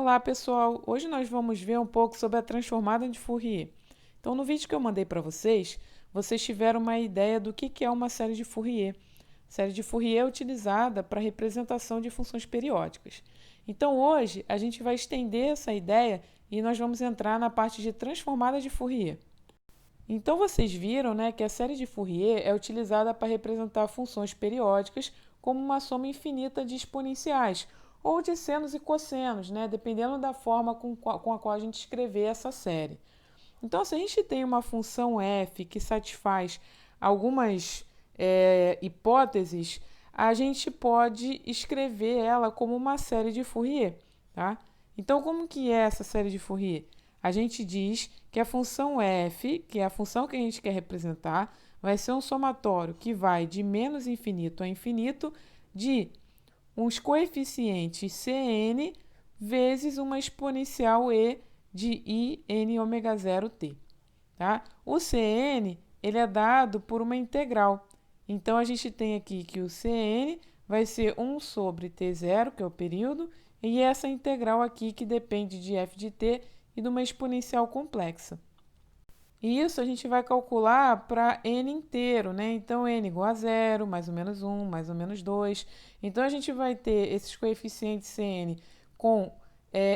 Olá pessoal, hoje nós vamos ver um pouco sobre a transformada de Fourier. Então no vídeo que eu mandei para vocês, vocês tiveram uma ideia do que é uma série de Fourier. A série de Fourier é utilizada para representação de funções periódicas. Então hoje a gente vai estender essa ideia e nós vamos entrar na parte de transformada de Fourier. Então vocês viram, né, que a série de Fourier é utilizada para representar funções periódicas como uma soma infinita de exponenciais, ou de senos e cossenos, né, dependendo da forma com a qual a gente escrever essa série. Então, se a gente tem uma função f que satisfaz algumas hipóteses, a gente pode escrever ela como uma série de Fourier. Tá? Então, como que é essa série de Fourier? A gente diz que a função f, que é a função que a gente quer representar, vai ser um somatório que vai de menos infinito a infinito de uns coeficientes Cn vezes uma exponencial e de I n ômega 0t. Tá? O Cn ele é dado por uma integral. Então, a gente tem aqui que o Cn vai ser 1 sobre t0, que é o período, e essa integral aqui que depende de f de t e de uma exponencial complexa. E isso a gente vai calcular para n inteiro, né? Então, n igual a 0, mais ou menos 1, mais ou menos 2. Então, a gente vai ter esses coeficientes Cn com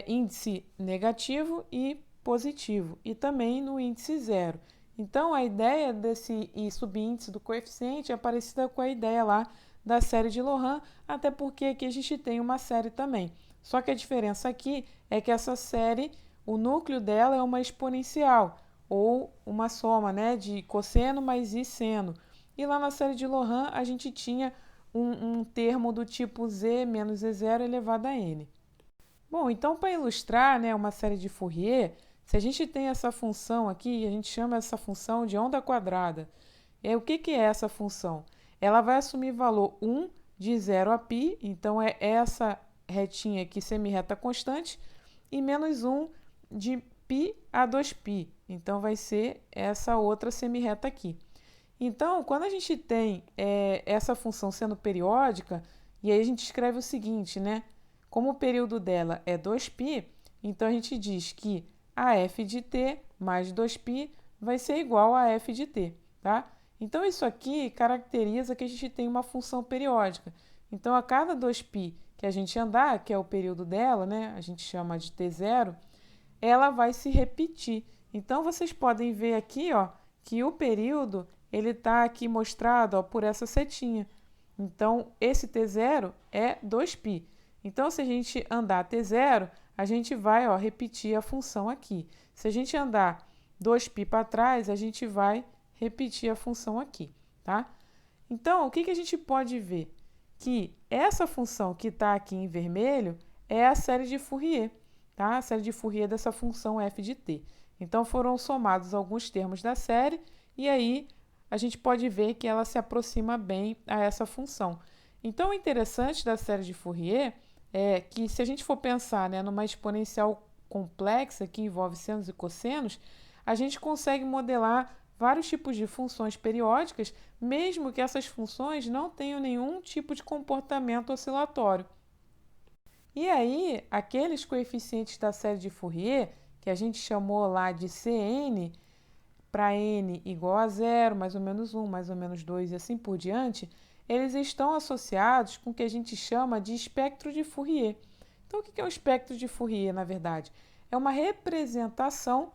índice negativo e positivo, e também no índice zero. Então, a ideia desse subíndice do coeficiente é parecida com a ideia lá da série de Laurent, até porque aqui a gente tem uma série também. Só que a diferença aqui é que essa série, o núcleo dela é uma exponencial, ou uma soma, né, de cosseno mais i seno. E lá na série de Laurent a gente tinha um termo do tipo z menos z0 elevado a n. Bom, então para ilustrar, né, uma série de Fourier, se a gente tem essa função aqui, a gente chama essa função de onda quadrada. O que é essa função? Ela vai assumir valor 1 de 0 a π, então é essa retinha aqui semirreta constante, e menos 1 de π a 2π. Então, vai ser essa outra semirreta aqui. Então, quando a gente tem essa função sendo periódica, e aí a gente escreve o seguinte, né? Como o período dela é 2π, então a gente diz que a f de t mais 2π vai ser igual a f de t, tá? Então, isso aqui caracteriza que a gente tem uma função periódica. Então, a cada 2π que a gente andar, que é o período dela, né? A gente chama de t0, ela vai se repetir. Então, vocês podem ver aqui, ó, que o período ele está aqui mostrado, ó, por essa setinha. Então, esse t0 é 2π. Então, se a gente andar t0, a gente vai, ó, repetir a função aqui. Se a gente andar 2π para trás, a gente vai repetir a função aqui, tá? Então, o que a gente pode ver? Que essa função que está aqui em vermelho é a série de Fourier, tá? A série de Fourier dessa função f de t. Então, foram somados alguns termos da série e aí a gente pode ver que ela se aproxima bem a essa função. Então, o interessante da série de Fourier é que, se a gente for pensar, né, numa exponencial complexa que envolve senos e cossenos, a gente consegue modelar vários tipos de funções periódicas, mesmo que essas funções não tenham nenhum tipo de comportamento oscilatório. E aí, aqueles coeficientes da série de Fourier, que a gente chamou lá de Cn, para n igual a 0, mais ou menos 1, mais ou menos 2 e assim por diante, eles estão associados com o que a gente chama de espectro de Fourier. Então, o que é o espectro de Fourier, na verdade? É uma representação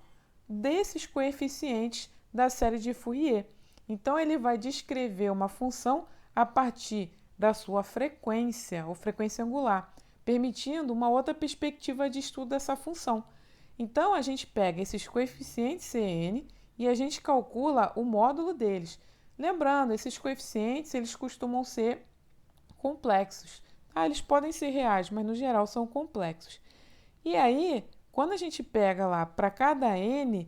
desses coeficientes da série de Fourier. Então, ele vai descrever uma função a partir da sua frequência, ou frequência angular, permitindo uma outra perspectiva de estudo dessa função. Então, a gente pega esses coeficientes Cn e a gente calcula o módulo deles. Lembrando, esses coeficientes eles costumam ser complexos. Eles podem ser reais, mas no geral são complexos. E aí, quando a gente pega lá para cada n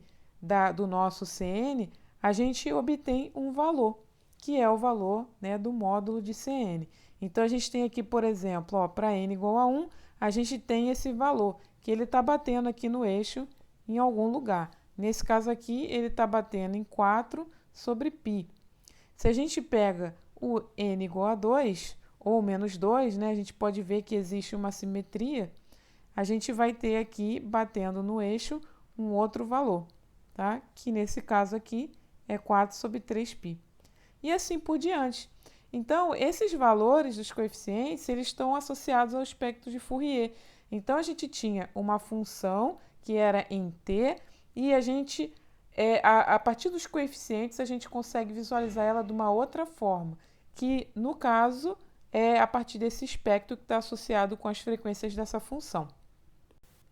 do nosso Cn, a gente obtém um valor, que é o valor, né, do módulo de Cn. Então, a gente tem aqui, por exemplo, para n igual a 1, a gente tem esse valor, que ele está batendo aqui no eixo em algum lugar. Nesse caso aqui, ele está batendo em 4 sobre π. Se a gente pega o n igual a 2, ou menos 2, né, a gente pode ver que existe uma simetria. a gente vai ter aqui, batendo no eixo, um outro valor, tá? Que nesse caso aqui é 4 sobre 3π. E assim por diante. Então, esses valores dos coeficientes, eles estão associados ao espectro de Fourier. Então, a gente tinha uma função que era em t, e a gente, a partir dos coeficientes, a gente consegue visualizar ela de uma outra forma, que, no caso, é a partir desse espectro que está associado com as frequências dessa função.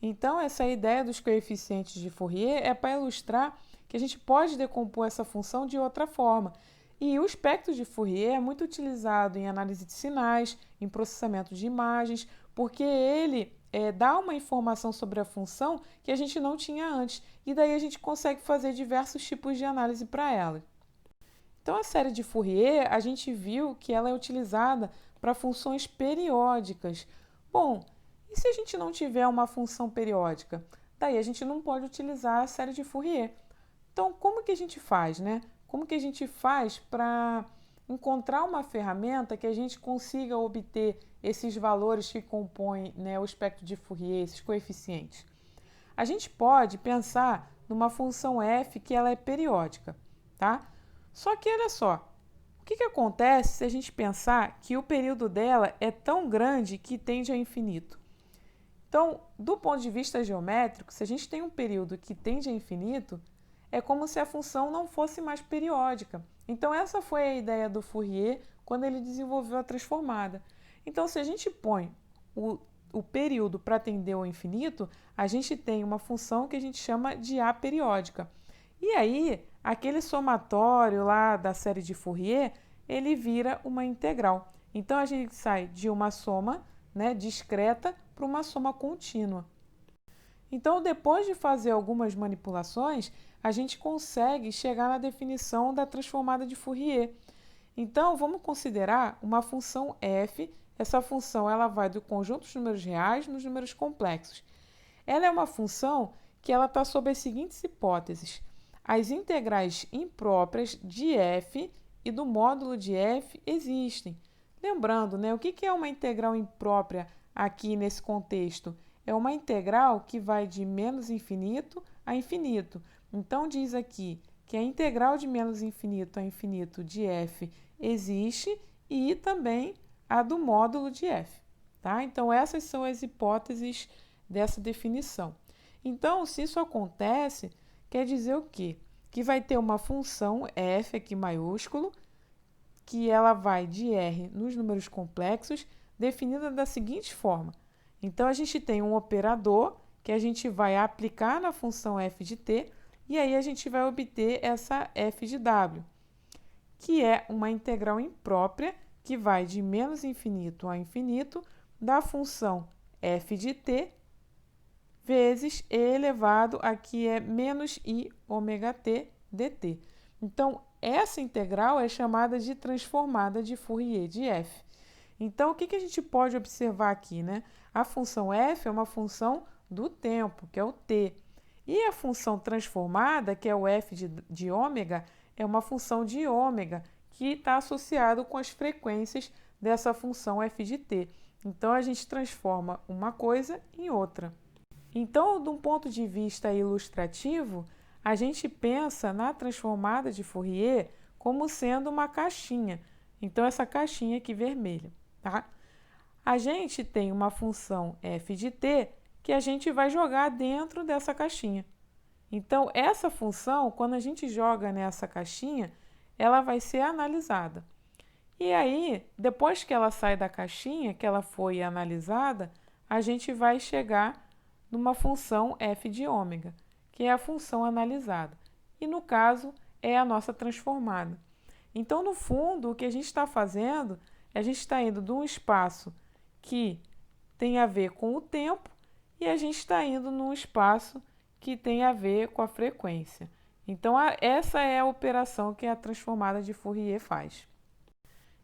Então, essa ideia dos coeficientes de Fourier é para ilustrar que a gente pode decompor essa função de outra forma. E o espectro de Fourier é muito utilizado em análise de sinais, em processamento de imagens, porque ele dá uma informação sobre a função que a gente não tinha antes, e daí a gente consegue fazer diversos tipos de análise para ela. Então, a série de Fourier, a gente viu que ela é utilizada para funções periódicas. Bom, e se a gente não tiver uma função periódica? Daí a gente não pode utilizar a série de Fourier. Então, como que a gente faz, né? Como que a gente faz para encontrar uma ferramenta que a gente consiga obter esses valores que compõem, né, o espectro de Fourier, esses coeficientes? A gente pode pensar numa função f que ela é periódica, tá? Só que olha só, o que acontece se a gente pensar que o período dela é tão grande que tende ao infinito? Então, do ponto de vista geométrico, se a gente tem um período que tende a infinito, é como se a função não fosse mais periódica. Então, essa foi a ideia do Fourier quando ele desenvolveu a transformada. Então, se a gente põe o período para tender ao infinito, a gente tem uma função que a gente chama de aperiódica. E aí, aquele somatório lá da série de Fourier, ele vira uma integral. Então, a gente sai de uma soma, né, discreta para uma soma contínua. Então, depois de fazer algumas manipulações, a gente consegue chegar na definição da transformada de Fourier. Então, vamos considerar uma função f. Essa função ela vai do conjunto dos números reais nos números complexos. Ela é uma função que ela está sob as seguintes hipóteses. As integrais impróprias de f e do módulo de f existem. Lembrando, né, o que é uma integral imprópria aqui nesse contexto? É uma integral que vai de menos infinito a infinito. Então, diz aqui que a integral de menos infinito a infinito de f existe e também a do módulo de f. Tá? Então, essas são as hipóteses dessa definição. Então, se isso acontece, quer dizer o quê? Que vai ter uma função f aqui maiúsculo, que ela vai de R nos números complexos, definida da seguinte forma. Então, a gente tem um operador que a gente vai aplicar na função f de t, e aí a gente vai obter essa f de w, que é uma integral imprópria que vai de menos infinito a infinito da função f de t vezes e elevado a que é menos i ômega t dt. Então, essa integral é chamada de transformada de Fourier de f. Então, o que a gente pode observar aqui, né? A função f é uma função do tempo, que é o t. E a função transformada, que é o f de ômega, é uma função de ômega, que está associado com as frequências dessa função f de t. Então, a gente transforma uma coisa em outra. Então, de um ponto de vista ilustrativo, a gente pensa na transformada de Fourier como sendo uma caixinha. Então, essa caixinha aqui vermelha, tá? A gente tem uma função f de t que a gente vai jogar dentro dessa caixinha. Então, essa função, quando a gente joga nessa caixinha, ela vai ser analisada. E aí, depois que ela sai da caixinha, que ela foi analisada, a gente vai chegar numa função f de ômega, que é a função analisada. E, no caso, é a nossa transformada. Então, no fundo, o que a gente está fazendo é a gente está indo de um espaço que tem a ver com o tempo e a gente está indo num espaço que tem a ver com a frequência. Então, essa é a operação que a transformada de Fourier faz.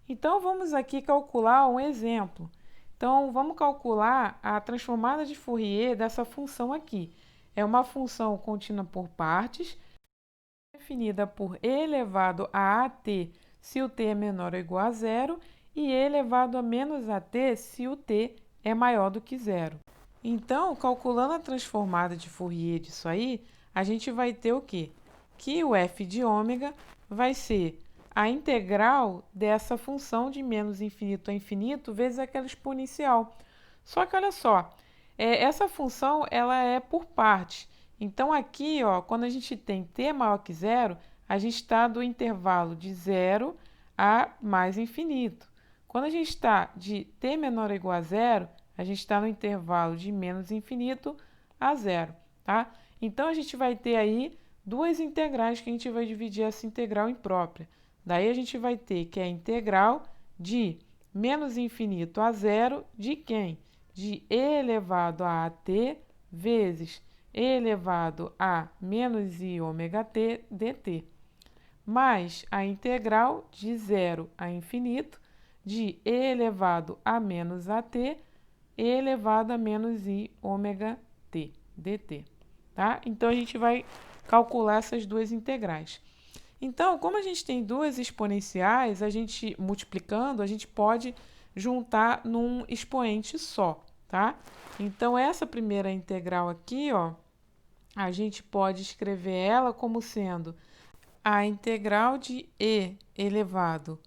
Então, vamos aqui calcular um exemplo. Então, vamos calcular a transformada de Fourier dessa função aqui. É uma função contínua por partes, definida por e elevado a at se o t é menor ou igual a zero e e elevado a menos at se o t é maior do que zero. Então, calculando a transformada de Fourier disso aí, a gente vai ter o quê? Que o f de ômega vai ser a integral dessa função de menos infinito a infinito vezes aquela exponencial. Só que olha só, essa função ela é por partes. Então aqui, ó, quando a gente tem t maior que zero, a gente está do intervalo de zero a mais infinito. Quando a gente está de t menor ou igual a zero, a gente está no intervalo de menos infinito a zero, tá? Então a gente vai ter aí duas integrais que a gente vai dividir essa integral imprópria. Daí a gente vai ter que é a integral de menos infinito a zero de quem? De e elevado a at vezes e elevado a menos i ômega t dt, mais a integral de zero a infinito de e elevado a menos at e elevado a menos i ômega t dt, tá? Então a gente vai calcular essas duas integrais. Então, como a gente tem duas exponenciais, a gente multiplicando, a gente pode juntar num expoente só, tá? Então, essa primeira integral aqui, ó, a gente pode escrever ela como sendo a integral de e elevado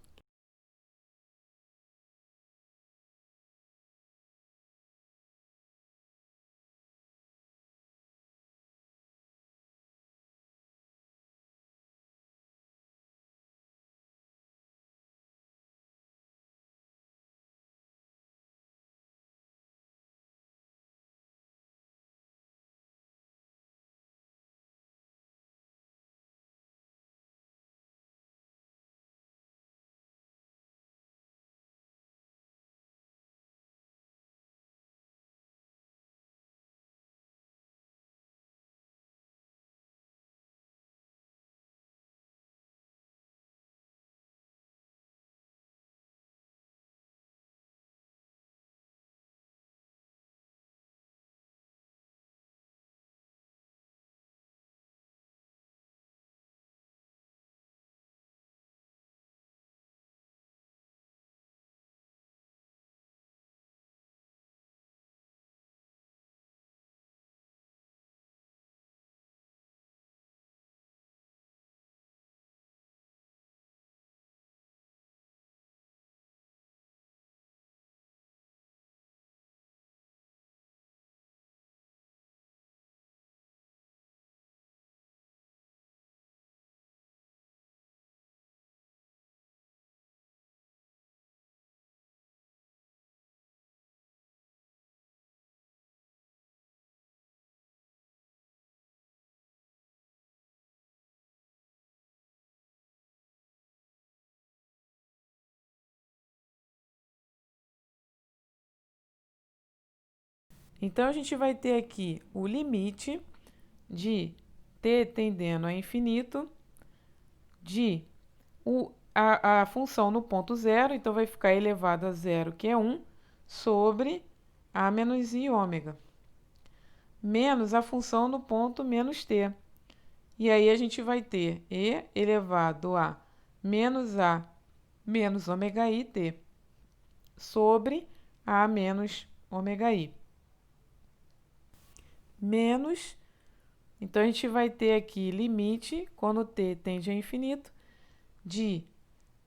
Então, a gente vai ter aqui o limite de t tendendo a infinito de a função no ponto zero, então vai ficar elevado a zero, que é 1, sobre a menos i ômega, menos a função no ponto menos t. E aí a gente vai ter e elevado a menos ômega i t sobre a menos ômega i. Menos, então a gente vai ter aqui limite, quando t tende a infinito, de,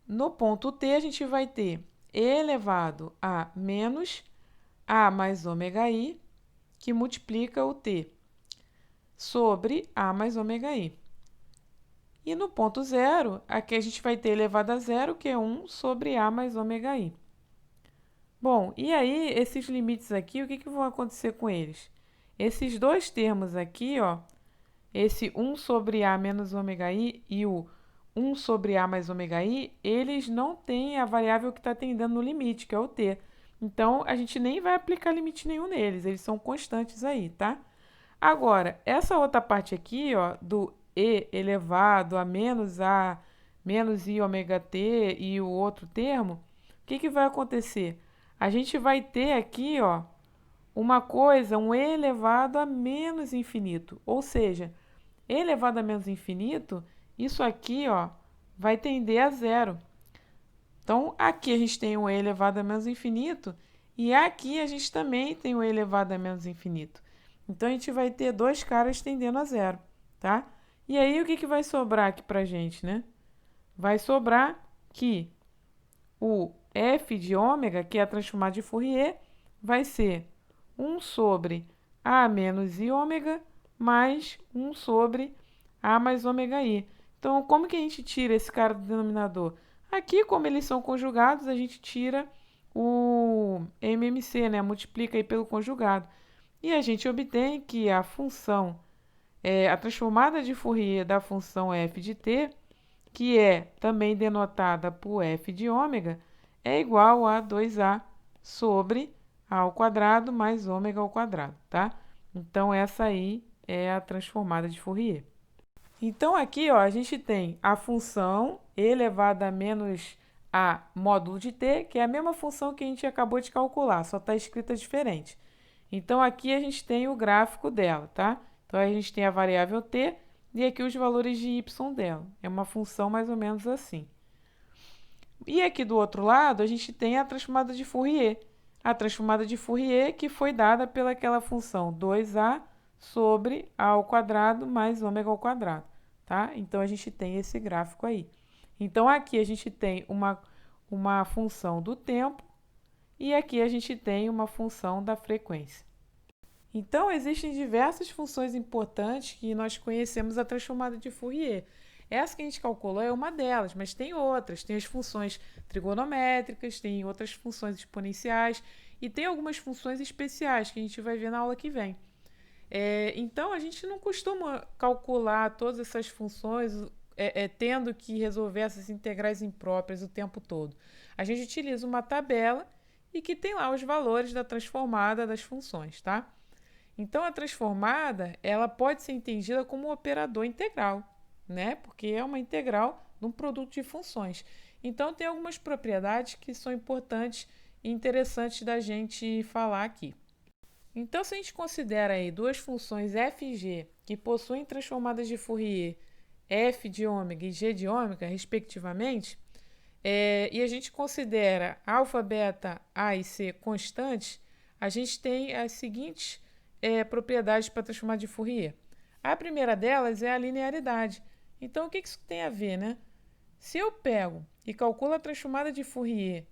no ponto t a gente vai ter e elevado a menos a mais ômega i, que multiplica o t, sobre a mais ômega i. E no ponto zero, aqui a gente vai ter elevado a zero, que é 1 sobre a mais ômega i. Bom, e aí esses limites aqui, o que vão acontecer com eles? Esses dois termos aqui, ó, esse 1 sobre a menos ômega i e o 1 sobre a mais ômega i, eles não têm a variável que está tendendo no limite, que é o t. Então, a gente nem vai aplicar limite nenhum neles, eles são constantes aí, tá? Agora, essa outra parte aqui, ó, do e elevado a menos i ômega t e o outro termo, o que vai acontecer? A gente vai ter aqui, ó, uma coisa, um e elevado a menos infinito, ou seja, e elevado a menos infinito, isso aqui, ó, vai tender a zero. Então, aqui a gente tem um e elevado a menos infinito, E aqui a gente também tem o elevado a menos infinito. Então, a gente vai ter dois caras tendendo a zero, tá? E aí, o que vai sobrar aqui pra gente, né? Vai sobrar que o f de ômega, que é a transformada de Fourier, vai ser 1 sobre a menos i ômega mais 1 sobre a mais ômega i. Então, como que a gente tira esse cara do denominador? Aqui, como eles são conjugados, a gente tira o MMC, né? Multiplica aí pelo conjugado. E a gente obtém que a função, a transformada de Fourier da função f de t, que é também denotada por f de ômega, é igual a 2a sobre a ao quadrado mais ômega ao quadrado, tá? Então, essa aí é a transformada de Fourier. Então, aqui, ó, a gente tem a função elevada a menos a módulo de t, que é a mesma função que a gente acabou de calcular, só está escrita diferente. Então, aqui a gente tem o gráfico dela, tá? Então, a gente tem a variável t e aqui os valores de y dela. É uma função mais ou menos assim. E aqui do outro lado, a gente tem a transformada de Fourier. A transformada de Fourier que foi dada pelaquela função 2a sobre a ao quadrado mais ômega ao quadrado, tá? Então, a gente tem esse gráfico aí. Então, aqui a gente tem uma função do tempo e aqui a gente tem uma função da frequência. Então, existem diversas funções importantes que nós conhecemos a transformada de Fourier. Essa que a gente calculou é uma delas, mas tem outras. Tem as funções trigonométricas, tem outras funções exponenciais e tem algumas funções especiais que a gente vai ver na aula que vem. Então, a gente não costuma calcular todas essas funções tendo que resolver essas integrais impróprias o tempo todo. A gente utiliza uma tabela e que tem lá os valores da transformada das funções, tá? Então, a transformada, ela pode ser entendida como um operador integral, né? Porque é uma integral de um produto de funções. Então, tem algumas propriedades que são importantes e interessantes da gente falar aqui. Então, se a gente considera aí duas funções f e g que possuem transformadas de Fourier f de ômega e g de ômega, respectivamente, e a gente considera alfa, beta, a e c constantes, a gente tem as seguintes propriedades para transformar de Fourier. A primeira delas é a linearidade. Então, o que isso tem a ver, né? Se eu pego e calculo a transformada de Fourier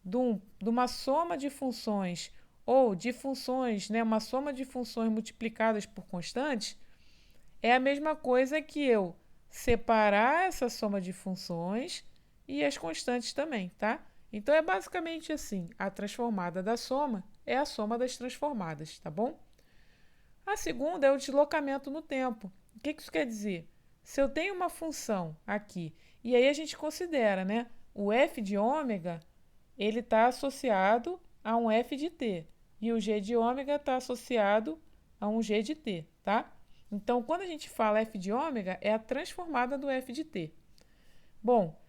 de uma soma de funções ou de funções, né, uma soma de funções multiplicadas por constantes, é a mesma coisa que eu separar essa soma de funções e as constantes também, tá? Então, é basicamente assim, a transformada da soma é a soma das transformadas, tá bom? A segunda é o deslocamento no tempo. O que isso quer dizer? Se eu tenho uma função aqui, e aí a gente considera, né, o f de ômega, ele está associado a um f de t, e o g de ômega está associado a um g de t, tá? Então, quando a gente fala f de ômega, é a transformada do f de t. Bom,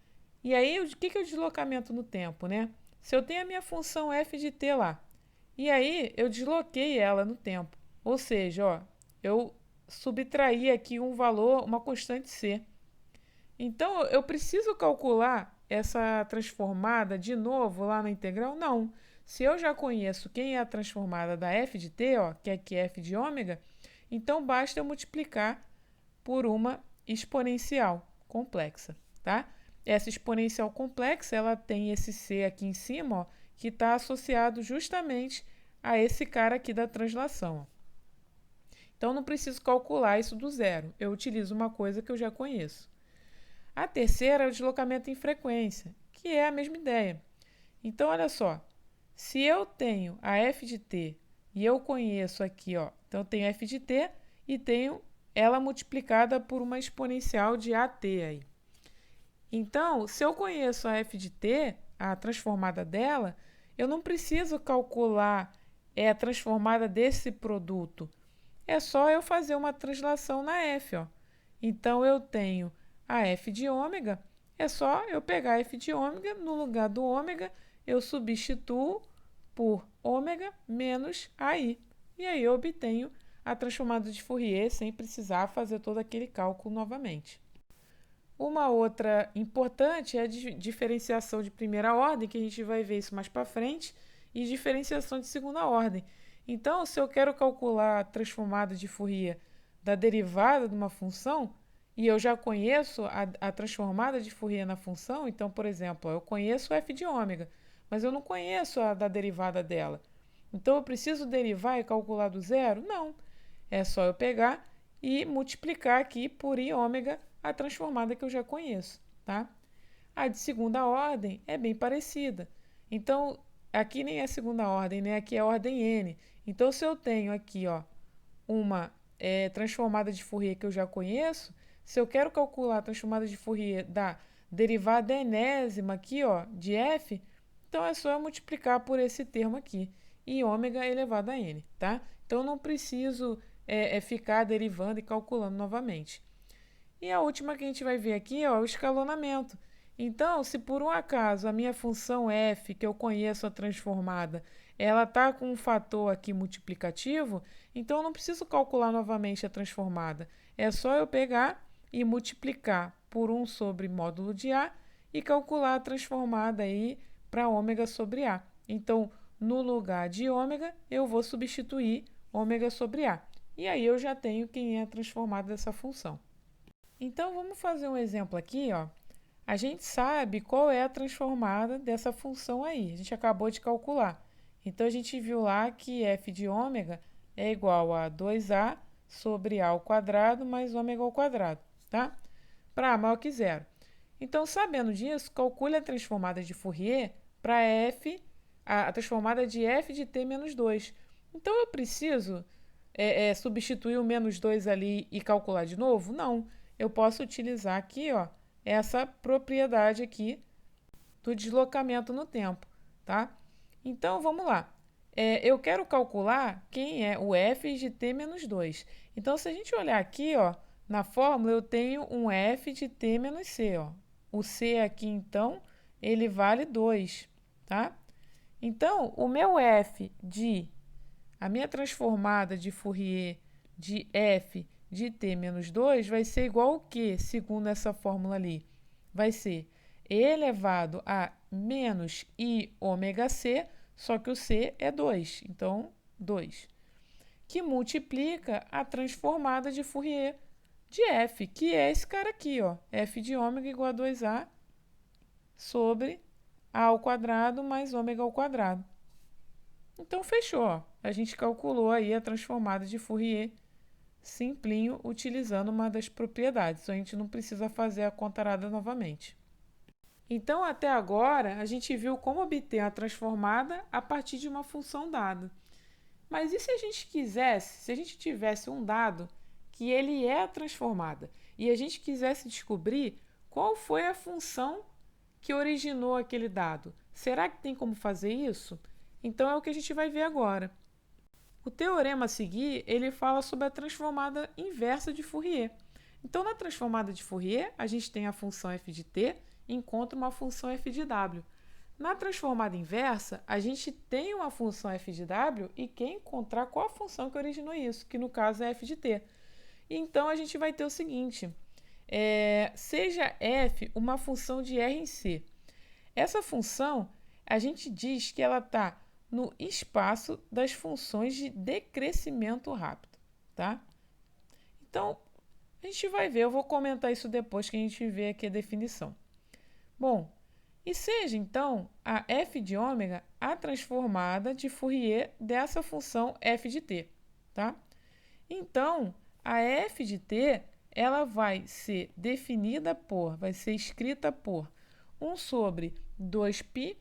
e aí o que é o deslocamento no tempo, né? Se eu tenho a minha função f de t lá, e aí eu desloquei ela no tempo, ou seja, ó, eu subtraí aqui um valor, uma constante c. Então, eu preciso calcular essa transformada de novo lá na integral? Não. Se eu já conheço quem é a transformada da f de t, ó, que aqui é f de ômega, então basta eu multiplicar por uma exponencial complexa, tá? Essa exponencial complexa, ela tem esse c aqui em cima, ó, que está associado justamente a esse cara aqui da translação. Ó. Então, não preciso calcular isso do zero. Eu utilizo uma coisa que eu já conheço. A terceira é o deslocamento em frequência, que é a mesma ideia. Então, olha só. Se eu tenho a f de t e eu conheço aqui, ó, então eu tenho f de t e tenho ela multiplicada por uma exponencial de at aí. Então, se eu conheço a f de t, a transformada dela, eu não preciso calcular a transformada desse produto. É só eu fazer uma translação na f, ó. Então, eu tenho a f de ômega, é só eu pegar f de ômega, no lugar do ômega, eu substituo por ômega menos AI. E aí eu obtenho a transformada de Fourier sem precisar fazer todo aquele cálculo novamente. Uma outra importante é a diferenciação de primeira ordem, que a gente vai ver isso mais para frente, e diferenciação de segunda ordem. Então, se eu quero calcular a transformada de Fourier da derivada de uma função, e eu já conheço a transformada de Fourier na função, então, por exemplo, eu conheço f de ômega, mas eu não conheço a da derivada dela. Então, eu preciso derivar e calcular do zero? Não. É só eu pegar e multiplicar aqui por i ômega a transformada que eu já conheço, tá? A de segunda ordem é bem parecida. Então, aqui nem é segunda ordem, né? Aqui é ordem n. Então, se eu tenho aqui, ó, uma transformada de Fourier que eu já conheço, se eu quero calcular a transformada de Fourier da derivada enésima aqui, ó, de f, então é só eu multiplicar por esse termo aqui, i ômega elevado a n, tá? Então, não preciso ficar derivando e calculando novamente. E a última que a gente vai ver aqui ó, é o escalonamento. Então, se por um acaso a minha função f, que eu conheço a transformada, ela está com um fator aqui multiplicativo, então eu não preciso calcular novamente a transformada. É só eu pegar e multiplicar por 1 sobre módulo de a e calcular a transformada aí para ômega sobre a. Então, no lugar de ômega, eu vou substituir ômega sobre a. E aí eu já tenho quem é a transformada dessa função. Então, vamos fazer um exemplo aqui, ó. A gente sabe qual é a transformada dessa função aí. A gente acabou de calcular. Então, a gente viu lá que f de ômega é igual a 2a sobre a ao quadrado mais ômega ao quadrado, tá? Para a maior que zero. Então, sabendo disso, calcule a transformada de Fourier para f, a transformada de f de t menos 2. Então, eu preciso substituir o menos 2 ali e calcular de novo? Não. Eu posso utilizar aqui, ó, essa propriedade aqui do deslocamento no tempo, tá? Então, vamos lá. Eu quero calcular quem é o f de t menos 2. Então, se a gente olhar aqui, ó, na fórmula, eu tenho um f de t menos c, ó. O c aqui, então, ele vale 2, tá? Então, o meu f de, a minha transformada de Fourier de f de t menos 2 vai ser igual ao quê, segundo essa fórmula ali? Vai ser e elevado a menos i ômega c, só que o c é 2, então 2, que multiplica a transformada de Fourier de f, que é esse cara aqui, ó, f de ômega igual a 2a sobre a ao quadrado mais ômega ao quadrado. Então, fechou, ó. A gente calculou aí a transformada de Fourier simplinho, utilizando uma das propriedades. A gente não precisa fazer a contarada novamente. Então, até agora, a gente viu como obter a transformada a partir de uma função dada. Mas e se a gente quisesse, se a gente tivesse um dado que ele é a transformada e a gente quisesse descobrir qual foi a função que originou aquele dado? Será que tem como fazer isso? Então, é o que a gente vai ver agora. O teorema a seguir, ele fala sobre a transformada inversa de Fourier. Então, na transformada de Fourier, a gente tem a função f de t e encontra uma função f de w. Na transformada inversa, a gente tem uma função f de w e quer encontrar qual a função que originou isso, que no caso é f de t. Então, a gente vai ter o seguinte, seja f uma função de R em C. Essa função, a gente diz que ela está no espaço das funções de decrescimento rápido, tá? Então, a gente vai ver, eu vou comentar isso depois que a gente vê aqui a definição. Bom, e seja, então, a f de ômega a transformada de Fourier dessa função f de t, tá? Então, a f de t, ela vai ser definida por, vai ser escrita por 1 sobre 2π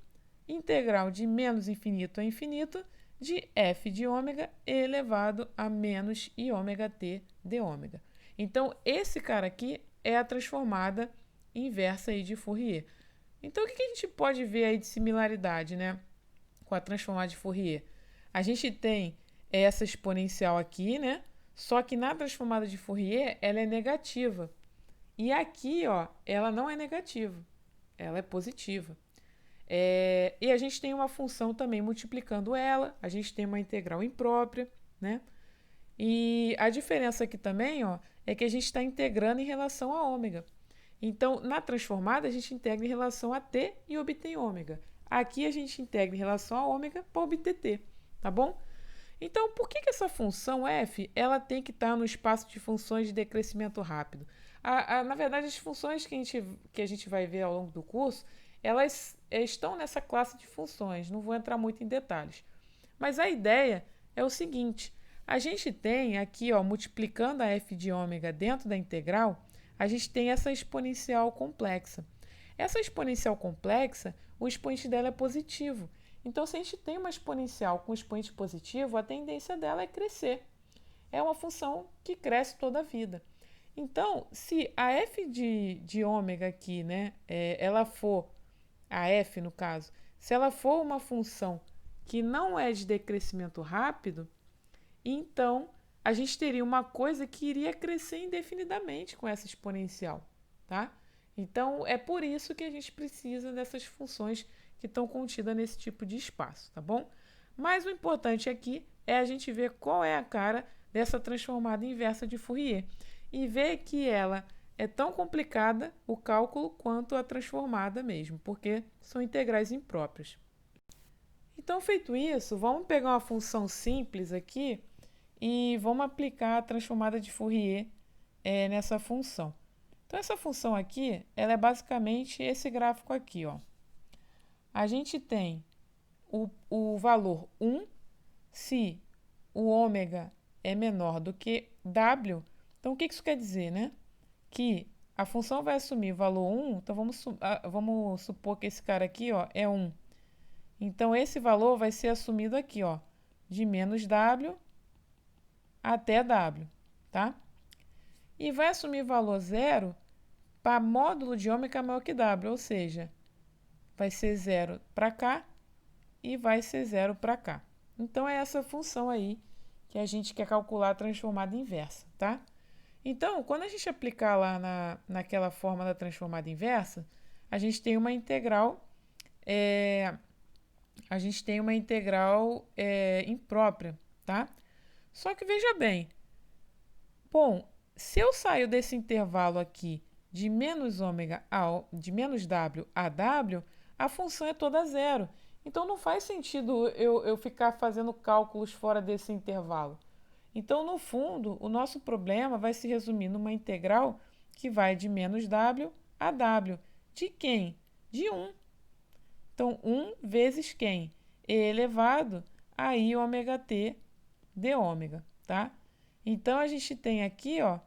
integral de menos infinito a infinito de f de ômega elevado a menos i ômega t de ômega. Então, esse cara aqui é a transformada inversa aí de Fourier. Então, o que a gente pode ver aí de similaridade, né, com a transformada de Fourier? A gente tem essa exponencial aqui, né, só que na transformada de Fourier ela é negativa. E aqui, ó, ela não é negativa, ela é positiva. E a gente tem uma função também multiplicando ela, a gente tem uma integral imprópria, né? E a diferença aqui também, ó, é que a gente está integrando em relação a ômega. Então, na transformada, a gente integra em relação a t e obtém ômega. Aqui a gente integra em relação a ômega para obter t, tá bom? Então, por que essa função f ela tem que estar no espaço de funções de decrescimento rápido? Na verdade, as funções que a gente vai ver ao longo do curso, elas estão nessa classe de funções, não vou entrar muito em detalhes. Mas a ideia é o seguinte, a gente tem aqui, ó, multiplicando a f de ômega dentro da integral, a gente tem essa exponencial complexa. Essa exponencial complexa, o expoente dela é positivo. Então, se a gente tem uma exponencial com expoente positivo, a tendência dela é crescer. É uma função que cresce toda a vida. Então, se a f de ômega aqui, né, ela for, a f no caso, se ela for uma função que não é de decrescimento rápido, então a gente teria uma coisa que iria crescer indefinidamente com essa exponencial, tá? Então, é por isso que a gente precisa dessas funções que estão contidas nesse tipo de espaço, tá bom? Mas o importante aqui é a gente ver qual é a cara dessa transformada inversa de Fourier e ver que ela é tão complicada, o cálculo, quanto a transformada mesmo, porque são integrais impróprias. Então, feito isso, vamos pegar uma função simples aqui e vamos aplicar a transformada de Fourier nessa função. Então, essa função aqui, ela é basicamente esse gráfico aqui, ó. A gente tem o valor 1, se o ômega é menor do que w. Então, o que isso quer dizer, né? Que a função vai assumir o valor 1, então vamos supor que esse cara aqui, ó, é 1. Então, esse valor vai ser assumido aqui, ó, de menos w até w, tá? E vai assumir valor zero para módulo de ômega maior que w, ou seja, vai ser zero para cá e vai ser zero para cá. Então, é essa função aí que a gente quer calcular a transformada inversa, tá? Então, quando a gente aplicar lá naquela forma da transformada inversa, a gente tem uma integral, imprópria, tá? Só que veja bem, bom, se eu saio desse intervalo aqui de menos ômega de menos w a w, a função é toda zero. Então, não faz sentido eu ficar fazendo cálculos fora desse intervalo. Então, no fundo, o nosso problema vai se resumir numa integral que vai de menos w a w. De quem? De 1. Então, 1 vezes quem? E elevado a i ômega t de ômega, tá? Então, a gente tem aqui, ó,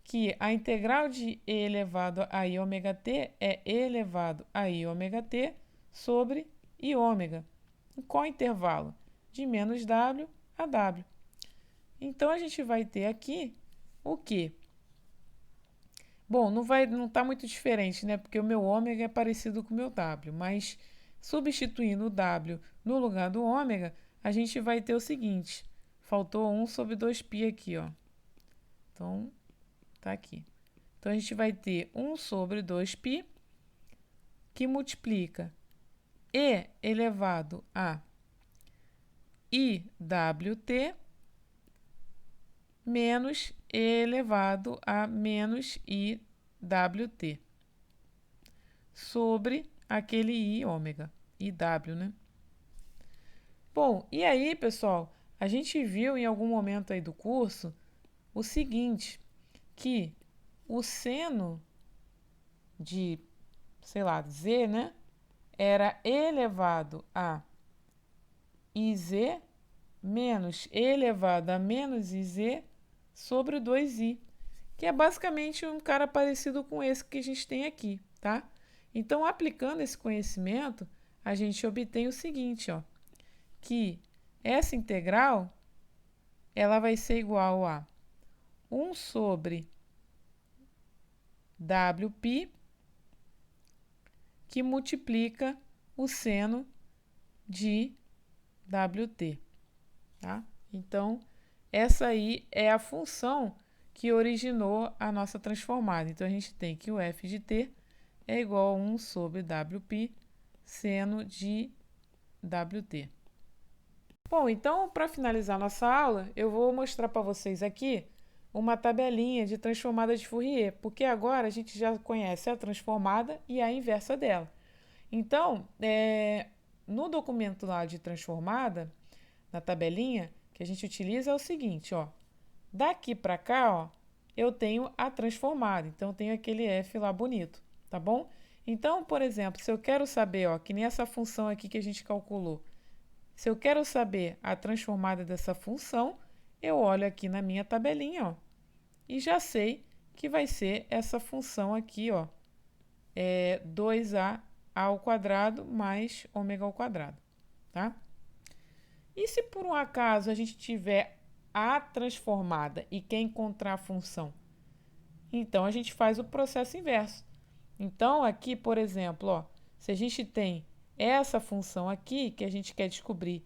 que a integral de e elevado a i ômega t é e elevado a i ômega t sobre i ômega. Em qual intervalo? De menos w a w. Então, a gente vai ter aqui o quê? Bom, não está muito diferente, né? Porque o meu ômega é parecido com o meu w, mas substituindo o w no lugar do ômega, a gente vai ter o seguinte, faltou 1 sobre 2π aqui, ó. Então, tá aqui. Então, a gente vai ter 1 sobre 2π, que multiplica e elevado a iwt menos e elevado a menos iwt sobre aquele i ômega, iw, né? Bom, e aí, pessoal, a gente viu em algum momento aí do curso o seguinte, que o seno de, sei lá, z, né, era elevado a iz menos elevado a menos iz sobre 2i, que é basicamente um cara parecido com esse que a gente tem aqui, tá? Então, aplicando esse conhecimento, a gente obtém o seguinte, ó, que essa integral ela vai ser igual a 1 sobre wπ, que multiplica o seno de wt, tá? Então, essa aí é a função que originou a nossa transformada. Então, a gente tem que o f de t é igual a 1 sobre wπ seno de wt. Bom, então, para finalizar nossa aula, eu vou mostrar para vocês aqui uma tabelinha de transformada de Fourier, porque agora a gente já conhece a transformada e a inversa dela. Então, no documento lá de transformada, na tabelinha, que a gente utiliza é o seguinte, ó. Daqui para cá, ó, eu tenho a transformada. Então, eu tenho aquele f lá bonito, tá bom? Então, por exemplo, se eu quero saber, ó, que nem essa função aqui que a gente calculou, se eu quero saber a transformada dessa função, eu olho aqui na minha tabelinha, ó, e já sei que vai ser essa função aqui, ó, 2a ao quadrado mais ômega ao quadrado, tá? E se por um acaso a gente tiver a transformada e quer encontrar a função? Então, a gente faz o processo inverso. Então, aqui, por exemplo, ó, se a gente tem essa função aqui, que a gente quer descobrir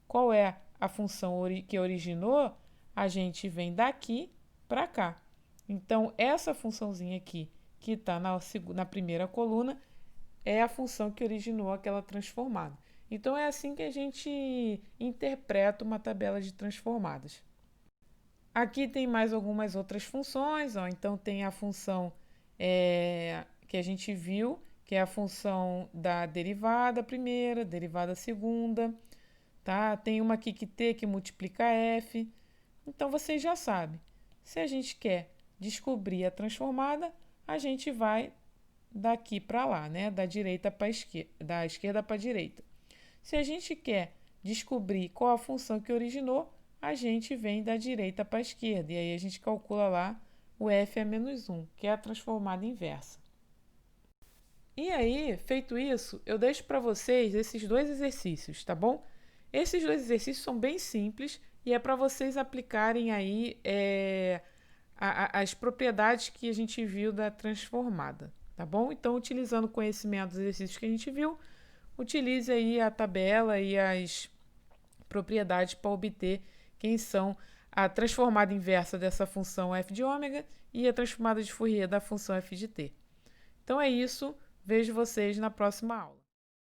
qual é a função que originou, a gente vem daqui para cá. Então, essa funçãozinha aqui, que está na primeira coluna, é a função que originou aquela transformada. Então, é assim que a gente interpreta uma tabela de transformadas. Aqui tem mais algumas outras funções, ó. Então, tem a função que a gente viu, que é a função da derivada primeira, derivada segunda, tá? Tem uma aqui que t que multiplica f. Então, vocês já sabem. Se a gente quer descobrir a transformada, a gente vai daqui para lá, né? Da direita para esquerda, da esquerda para a direita. Se a gente quer descobrir qual a função que originou, a gente vem da direita para a esquerda. E aí a gente calcula lá o f a menos 1, que é a transformada inversa. E aí, feito isso, eu deixo para vocês esses dois exercícios, tá bom? Esses dois exercícios são bem simples e é para vocês aplicarem aí as propriedades que a gente viu da transformada, tá bom? Então, utilizando o conhecimento dos exercícios que a gente viu, utilize aí a tabela e as propriedades para obter quem são a transformada inversa dessa função f de ômega e a transformada de Fourier da função f de t. Então é isso, vejo vocês na próxima aula.